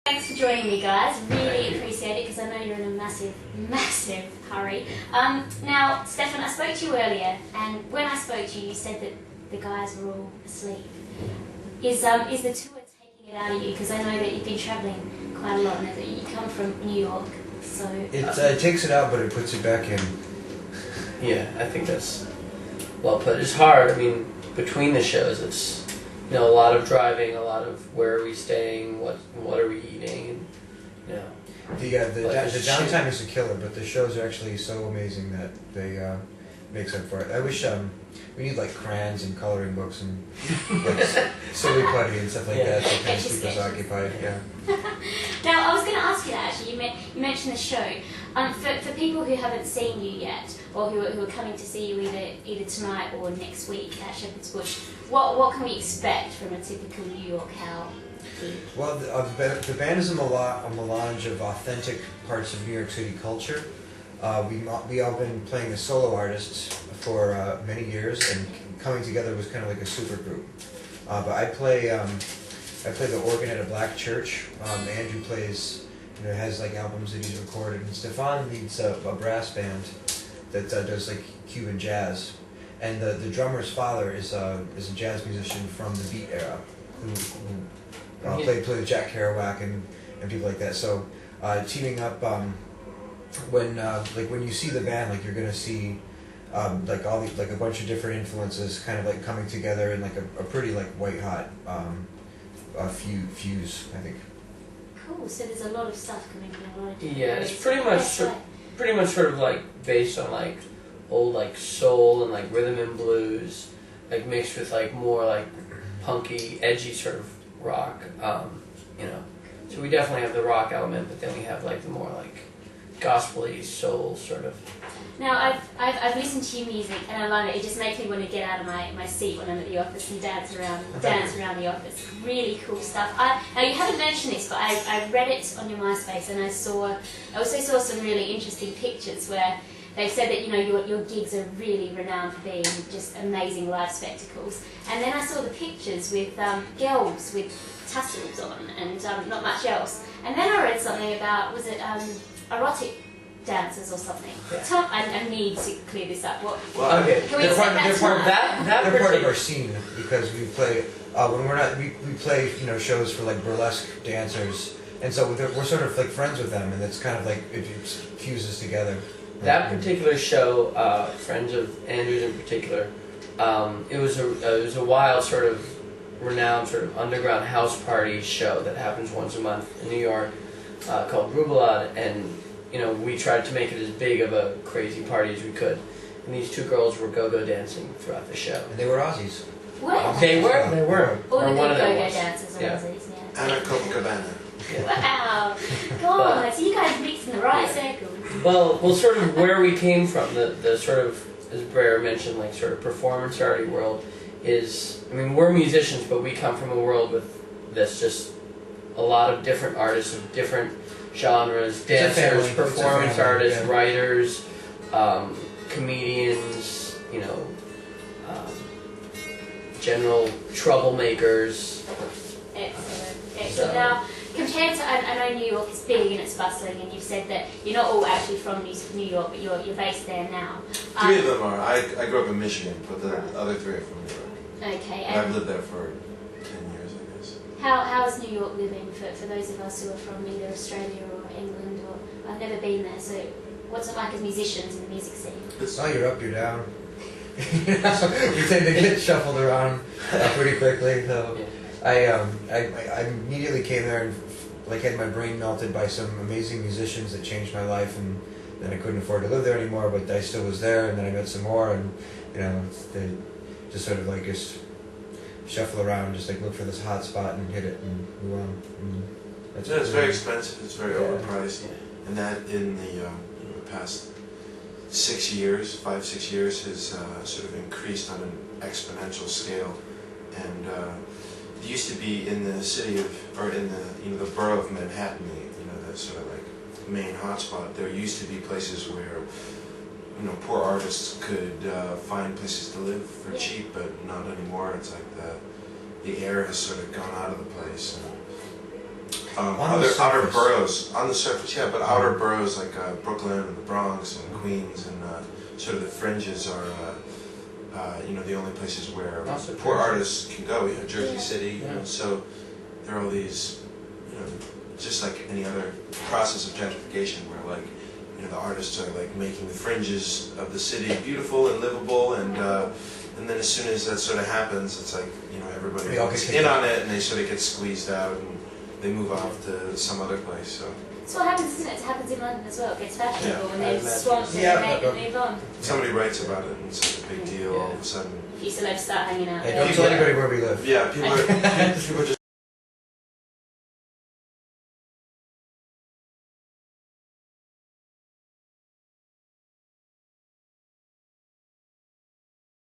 Thanks for joining me, guys. Really appreciate it because I know you're in a massive, massive hurry. Now, Stefan, I spoke to you earlier, and when I spoke to you, you said that the guys were all asleep. Is the tour taking it out of you? Because I know that you've been travelling quite a lot, and that you come from New York, so... It takes it out, but it puts it back in. Yeah, I think that's well put. It's hard. I mean, between the shows, it's a lot of driving, a lot of where are we staying, what are we eating, and, The downtime is a killer, but the shows are actually so amazing that they makes up for it. I wish we need like crayons and coloring books and like silly putty and stuff like that to kind of keep us occupied. Yeah. Now, I was going to ask you that actually. You mentioned the show. For people who haven't seen you yet, or who are coming to see you either tonight or next week at Shepherd's Bush, what can we expect from a typical New York Howl gig? Well, the band is a melange of authentic parts of New York City culture. We all been playing as solo artists for many years, and coming together was kind of like a super group. But I play the organ at a black church. Andrew plays, has like albums that he's recorded, and Stefan leads a brass band that does like Cuban jazz. And the drummer's father is a jazz musician from the Beat era, who played with Jack Kerouac and people like that. So teaming up, when you see the band, like you're gonna see like a bunch of different influences kind of like coming together in like a pretty like white hot fuse, I think. Cool. So there's a lot of stuff coming from a lot of different it's pretty much sort of like based on like old like soul and like rhythm and blues, like mixed with like more like punky, edgy sort of rock. So we definitely have the rock element, but then we have like the more like gospel-y soul sort of. Now, I've listened to your music and I love it. It just makes me want to get out of my seat when I'm at the office and dance around the office. Really cool stuff. Now, you haven't mentioned this, but I read it on your MySpace, and I also saw some really interesting pictures where they said that your gigs are really renowned for being just amazing live spectacles. And then I saw the pictures with girls with tassels on and not much else. And then I read something about, was it erotic dancers or something? Yeah. I need to clear this up. Well, okay. Can we set that They're part of our scene because we play when we're not we play shows for like burlesque dancers, and so we're sort of like friends with them, and it's kind of like it fuses together. That particular show, friends of Andrew's in particular, it was a wild sort of renowned sort of underground house party show that happens once a month in New York, called Rubalad, and we tried to make it as big of a crazy party as we could. And these two girls were go-go dancing throughout the show. And they were Aussies. What? They were. All the one of them go-go was. dancers are Aussies, yeah. And a Copacabana. Wow. God, so you guys mixed in the right circles. Well, sort of where we came from, the sort of, as Brer mentioned, like sort of performance arty world is, we're musicians, but we come from a world with this just a lot of different artists of different genres, dancers, performance artists, writers, comedians, general troublemakers. Excellent. So now, compared to, I know New York is big and it's bustling, and you've said that you're not all actually from New York, but you're based there now. Three of them are. I grew up in Michigan, but the other three are from New York. Okay. And I've lived there for 10 years, I guess. How is New York living for those of us who are from either Australia or England? Or I've never been there, so what's it like as musicians in the music scene? You're up, you're down. We tend to get shuffled around pretty quickly. So I immediately came there and had my brain melted by some amazing musicians that changed my life, and then I couldn't afford to live there anymore, but I still was there, and then I met some more, and they just sort of just shuffle around, just look for this hot spot and hit it and move on. It's very expensive. It's very overpriced, and that in the past 5-6 years has sort of increased on an exponential scale. And it used to be in the city in the borough of Manhattan, the sort of main hotspot. There used to be places where poor artists could find places to live for cheap, but not anymore. It's like the air has sort of gone out of the place. And On the outer surface. boroughs on the surface, yeah, but outer boroughs like Brooklyn and the Bronx and Queens and sort of the fringes are the only places where Also poor Jersey. artists can go. Jersey Yeah. City, Yeah. so there are all these, just like any other process of gentrification where like the artists are like making the fringes of the city beautiful and livable, and then as soon as that sort of happens, it's like everybody They all gets get in kicked on it and they sort of get squeezed out and they move off to some other place. So That's what happens, isn't it? It happens in London as well. It gets fashionable Yeah. and I they imagine. swamp and Yeah, they make but- it move on. somebody writes about it and it's like a big deal all of a sudden. If you still have to start hanging out Hey, there. don't tell anybody where we live. Yeah, people are just